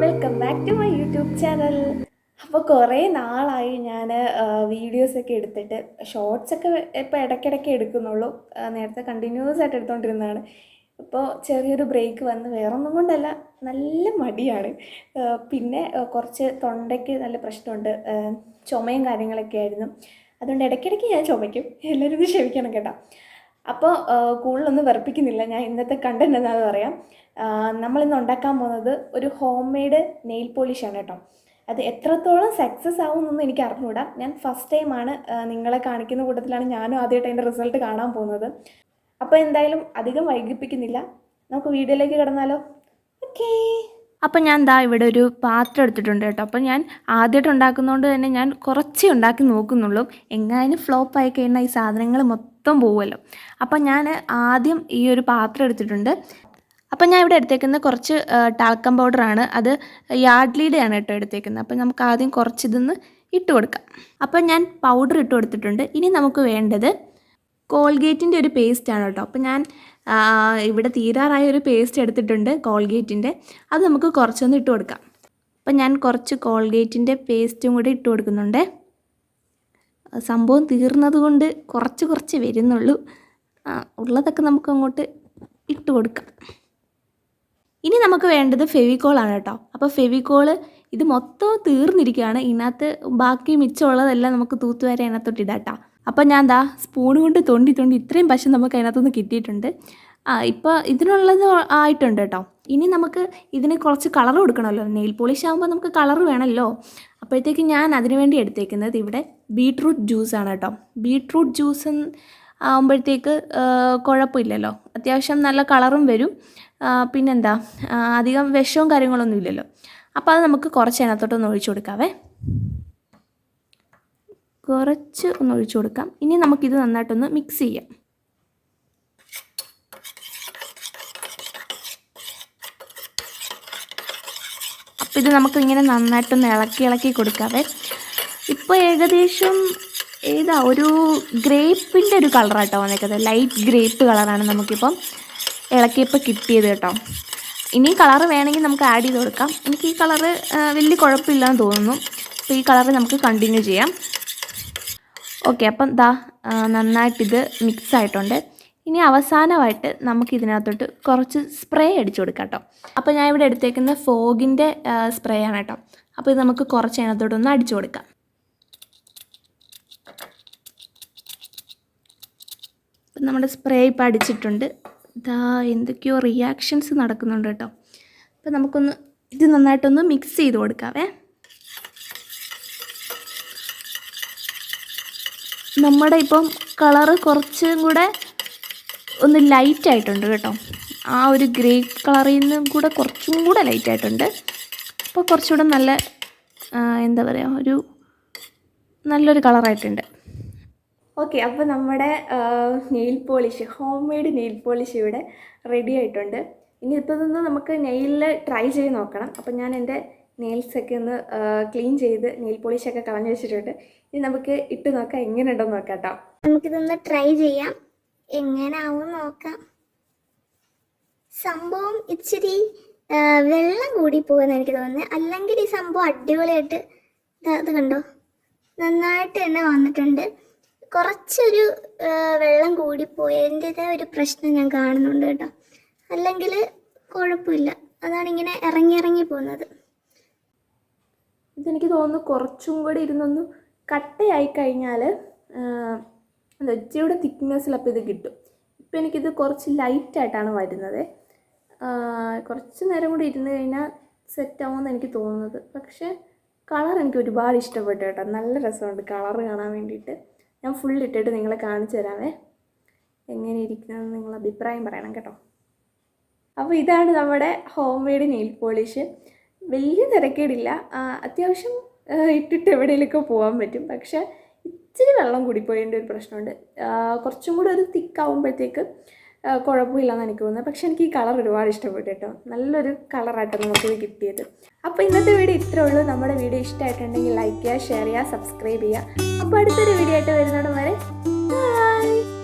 Welcome back to my YouTube channel. അപ്പോൾ കുറേ നാളായി ഞാൻ വീഡിയോസൊക്കെ എടുത്തിട്ട് ഷോർട്സൊക്കെ ഇപ്പോൾ ഇടയ്ക്കിടയ്ക്ക് എടുക്കുന്നുള്ളൂ. നേരത്തെ കണ്ടിന്യൂസ് ആയിട്ട് എടുത്തുകൊണ്ടിരുന്നതാണ്. ഇപ്പോൾ ചെറിയൊരു ബ്രേക്ക് വന്ന് വേറൊന്നും കൊണ്ടല്ല, നല്ല മടിയാണ്. പിന്നെ കുറച്ച് തൊണ്ടയ്ക്ക് നല്ല പ്രശ്നമുണ്ട്, ചുമയും കാര്യങ്ങളൊക്കെ ആയിരുന്നു. അതുകൊണ്ട് ഇടയ്ക്കിടയ്ക്ക് ഞാൻ ചുമയ്ക്കും, എല്ലാവരും ഇത് ക്ഷമിക്കണം കേട്ടോ. അപ്പോൾ കൂടുതലൊന്നും വെറുപ്പിക്കുന്നില്ല, ഞാൻ ഇന്നത്തെ കണ്ടന്റ് എന്താണെന്ന് പറയാം. നമ്മളിന്ന് ഉണ്ടാക്കാൻ പോകുന്നത് ഒരു ഹോം മെയ്ഡ് നെയിൽ പോളിഷാണ് കേട്ടോ. അത് എത്രത്തോളം സക്സസ് ആവുമെന്നൊന്നും എനിക്ക് അറിഞ്ഞുകൂടാ. ഞാൻ ഫസ്റ്റ് ടൈമാണ് നിങ്ങളെ കാണിക്കുന്ന കൂട്ടത്തിലാണ് ഞാനും ആദ്യമായിട്ട് അതിൻ്റെ റിസൾട്ട് കാണാൻ പോകുന്നത്. അപ്പോൾ എന്തായാലും അധികം വൈകിപ്പിക്കുന്നില്ല, നമുക്ക് വീഡിയോയിലേക്ക് കിടന്നാലോ. ഓക്കേ. അപ്പം ഞാൻ ഇവിടെ ഒരു പാത്രം എടുത്തിട്ടുണ്ട് കേട്ടോ. അപ്പം ഞാൻ ആദ്യമായിട്ട് ഉണ്ടാക്കുന്നതുകൊണ്ട് തന്നെ ഞാൻ കുറച്ചേ ഉണ്ടാക്കി നോക്കുന്നുള്ളൂ. എങ്ങാനും ഫ്ലോപ്പ് ആയി കഴിഞ്ഞാൽ ഈ സാധനങ്ങൾ മൊത്തം പോകുമല്ലോ. അപ്പം ഞാൻ ആദ്യം ഈ ഒരു പാത്രം എടുത്തിട്ടുണ്ട്. അപ്പം ഞാൻ ഇവിടെ എടുത്തേക്കുന്നത് കുറച്ച് ടാൽക്കം പൗഡറാണ്. അത് യാർഡ്ലിയുടെയാണ് കേട്ടോ എടുത്തേക്കുന്നത്. അപ്പം നമുക്ക് ആദ്യം കുറച്ച് ഇതൊന്ന് ഇട്ട് കൊടുക്കാം. അപ്പം ഞാൻ പൗഡർ ഇട്ട് കൊടുത്തിട്ടുണ്ട്. ഇനി നമുക്ക് വേണ്ടത് കോൾഗേറ്റിൻ്റെ ഒരു പേസ്റ്റാണ് കേട്ടോ. അപ്പം ഞാൻ ഇവിടെ തീരാറായ ഒരു പേസ്റ്റ് എടുത്തിട്ടുണ്ട് കോൾഗേറ്റിൻ്റെ. അത് നമുക്ക് കുറച്ചൊന്ന് ഇട്ട് കൊടുക്കാം. അപ്പം ഞാൻ കുറച്ച് കോൾഗേറ്റിൻ്റെ പേസ്റ്റും കൂടി ഇട്ട് കൊടുക്കുന്നുണ്ട്. സംഭവം തീർന്നത് കൊണ്ട് കുറച്ച് വരുന്നുള്ളൂ. ഉള്ളതൊക്കെ നമുക്ക് അങ്ങോട്ട് ഇട്ട് കൊടുക്കാം. ഇനി നമുക്ക് വേണ്ടത് ഫെവിക്കോളാണ് കേട്ടോ. അപ്പോൾ ഫെവിക്കോള് ഇത് മൊത്തം തീർന്നിരിക്കുകയാണ്. ഇതിനകത്ത് ബാക്കി മിച്ചമുള്ളതെല്ലാം നമുക്ക് തൂത്തുവരെ അതിനകത്തോട്ട് ഇടാം കേട്ടോ. അപ്പം ഞാൻ സ്പൂൺ കൊണ്ട് തൊണ്ടി ഇത്രയും പശ നമുക്ക് അതിനകത്തുനിന്ന് കിട്ടിയിട്ടുണ്ട്. ഇപ്പോൾ ഇതിനുള്ളത് ആയിട്ടുണ്ട് കേട്ടോ. ഇനി നമുക്ക് ഇതിന് കുറച്ച് കളർ കൊടുക്കണമല്ലോ. നെയിൽ പോളിഷ് ആകുമ്പോൾ നമുക്ക് കളർ വേണമല്ലോ. അപ്പോഴത്തേക്ക് ഞാൻ അതിനു വേണ്ടി എടുത്തേക്കുന്നത് ഇവിടെ ബീട്രൂട്ട് ജ്യൂസാണ് കേട്ടോ. ബീട്രൂട്ട് ജ്യൂസ് ആകുമ്പോഴത്തേക്ക് കുഴപ്പമില്ലല്ലോ, അത്യാവശ്യം നല്ല കളറും വരും. പിന്നെന്താ, അധികം വിഷവും കാര്യങ്ങളൊന്നും ഇല്ലല്ലോ. അപ്പോൾ അത് നമുക്ക് കുറച്ച് അതിനകത്തോട്ടൊന്ന് ഒഴിച്ചു കൊടുക്കാവേ. കുറച്ച് ഒന്ന് ഒഴിച്ചു കൊടുക്കാം. ഇനി നമുക്കിത് നന്നായിട്ടൊന്ന് മിക്സ് ചെയ്യാം. അപ്പോൾ ഇത് നമുക്കിങ്ങനെ നന്നായിട്ടൊന്ന് ഇളക്കി കൊടുക്കാവേ. ഇപ്പോൾ ഏകദേശം ഒരു ഗ്രേപ്പിൻ്റെ ഒരു കളറാട്ടോ വന്നേക്കുന്നത്. ലൈറ്റ് ഗ്രേപ്പ് കളറാണ് നമുക്കിപ്പം ഇളക്കിയപ്പോൾ കിട്ടിയത് കേട്ടോ. ഇനി കളറ് വേണമെങ്കിൽ നമുക്ക് ആഡ് ചെയ്ത് കൊടുക്കാം. എനിക്ക് ഈ കളറ് വലിയ കുഴപ്പമില്ലെന്ന് തോന്നുന്നു. അപ്പോൾ ഈ കളറ് നമുക്ക് കണ്ടിന്യൂ ചെയ്യാം. ഓക്കെ, അപ്പം നന്നായിട്ടിത് മിക്സ് ആയിട്ടുണ്ട്. ഇനി അവസാനമായിട്ട് നമുക്കിതിനകത്തോട്ട് കുറച്ച് സ്പ്രേ അടിച്ചു കൊടുക്കാം കേട്ടോ. അപ്പോൾ ഞാൻ ഇവിടെ എടുത്തേക്കുന്ന ഫോഗിൻ്റെ സ്പ്രേ ആണ് കേട്ടോ. അപ്പോൾ ഇത് നമുക്ക് കുറച്ച് അതിനകത്തോട്ടൊന്ന് അടിച്ചു കൊടുക്കാം. നമ്മുടെ സ്പ്രേ ഇപ്പോൾ അടിച്ചിട്ടുണ്ട്. എന്തൊക്കെയോ റിയാക്ഷൻസ് നടക്കുന്നുണ്ട് കേട്ടോ. അപ്പോൾ നമുക്കൊന്ന് ഇത് നന്നായിട്ടൊന്ന് മിക്സ് ചെയ്ത് കൊടുക്കാവേ. നമ്മുടെ ഇപ്പം കളറ് കുറച്ചും കൂടെ ഒന്ന് ലൈറ്റ് ആയിട്ടുണ്ട് കേട്ടോ. ആ ഒരു ഗ്രേ കളറിൽ നിന്നും കൂടെ കുറച്ചും കൂടെ ലൈറ്റ് ആയിട്ടുണ്ട്. അപ്പോൾ കുറച്ചുകൂടെ നല്ല എന്താ പറയുക, നല്ലൊരു കളറായിട്ടുണ്ട്. ഓക്കെ, അപ്പോൾ നമ്മുടെ nail polish, home made nail polish ഇവിടെ റെഡി ആയിട്ടുണ്ട്. ഇനി ഇപ്പോൾ ഇതൊന്ന് നമുക്ക് നെയിലിൽ ട്രൈ ചെയ്ത് നോക്കണം. അപ്പം ഞാൻ എൻ്റെ നെയിൽസൊക്കെ ഒന്ന് ക്ലീൻ ചെയ്ത് നെയിൽ പോളിഷൊക്കെ കളഞ്ഞു വെച്ചിട്ടുണ്ട്. ഇനി നമുക്ക് ഇട്ട് നോക്കാം, എങ്ങനെ ഉണ്ടോ നോക്കാം കേട്ടോ. നമുക്കിതൊന്ന് ട്രൈ ചെയ്യാം, എങ്ങനെ ആവും നോക്കാം. സംഭവം ഇച്ചിരി വെള്ളം കൂടി പോകുമെന്ന് എനിക്ക് തോന്നുന്നത്. അല്ലെങ്കിൽ ഈ സംഭവം അടിപൊളിയായിട്ട് അത് കണ്ടോ, നന്നായിട്ട് തന്നെ വന്നിട്ടുണ്ട്. കുറച്ചൊരു വെള്ളം കൂടിപ്പോയതിൻ്റെതായ ഒരു പ്രശ്നം ഞാൻ കാണുന്നുണ്ട് കേട്ടോ. അല്ലെങ്കിൽ കുഴപ്പമില്ല, അതാണ് ഇങ്ങനെ ഇറങ്ങി പോകുന്നത്. ഇതെനിക്ക് തോന്നുന്നു കുറച്ചും കൂടി ഇരുന്നൊന്ന് കട്ടയായി കഴിഞ്ഞാൽ ഇച്ചിരിയുടെ തിക്നെസ്സിലപ്പോൾ ഇത് കിട്ടും. ഇപ്പോൾ എനിക്കിത് കുറച്ച് ലൈറ്റായിട്ടാണ് വരുന്നത്. കുറച്ച് നേരം കൂടി ഇരുന്ന് കഴിഞ്ഞാൽ സെറ്റാവുമെന്ന് എനിക്ക് തോന്നുന്നത്. പക്ഷേ കളർ എനിക്ക് ഒരുപാട് ഇഷ്ടപ്പെട്ടു കേട്ടോ. നല്ല രസമുണ്ട് കളർ കാണാൻ വേണ്ടിയിട്ട്. ഞാൻ ഫുൾ ഇട്ടിട്ട് നിങ്ങളെ കാണിച്ചു തരാമേ, എങ്ങനെ ഇരിക്കുന്നതെന്ന് നിങ്ങൾ അഭിപ്രായം പറയണം കേട്ടോ. അപ്പോൾ ഇതാണ് നമ്മുടെ ഹോം മെയ്ഡ് നെയിൽ പോളിഷ്. വലിയ തിരക്കേടില്ല, അത്യാവശ്യം ഇട്ടിട്ട് എവിടെയെങ്കിലുമൊക്കെ പോകാൻ പറ്റും. പക്ഷേ ഇച്ചിരി വെള്ളം കൂടിപ്പോയതിൻ്റെ ഒരു പ്രശ്നമുണ്ട്. കുറച്ചും കൂടെ ഒരു തിക്കാവുമ്പോഴത്തേക്ക് കുഴപ്പമില്ലെന്ന് എനിക്ക് തോന്നുന്നത്. പക്ഷേ എനിക്ക് ഈ കളർ ഒരുപാട് ഇഷ്ടപ്പെട്ടു കേട്ടോ. നല്ലൊരു കളറായിട്ടാണ് നമുക്കിത് കിട്ടിയത്. അപ്പോൾ ഇന്നത്തെ വീഡിയോ ഇത്രേ ഉള്ളൂ. നമ്മുടെ വീഡിയോ ഇഷ്ടമായിട്ടുണ്ടെങ്കിൽ ലൈക്ക് ചെയ്യുക, ഷെയർ ചെയ്യുക, സബ്സ്ക്രൈബ് ചെയ്യുക. അപ്പോൾ അടുത്തൊരു വീഡിയോ ആയിട്ട് വരുന്നിടം വരെ ബൈ.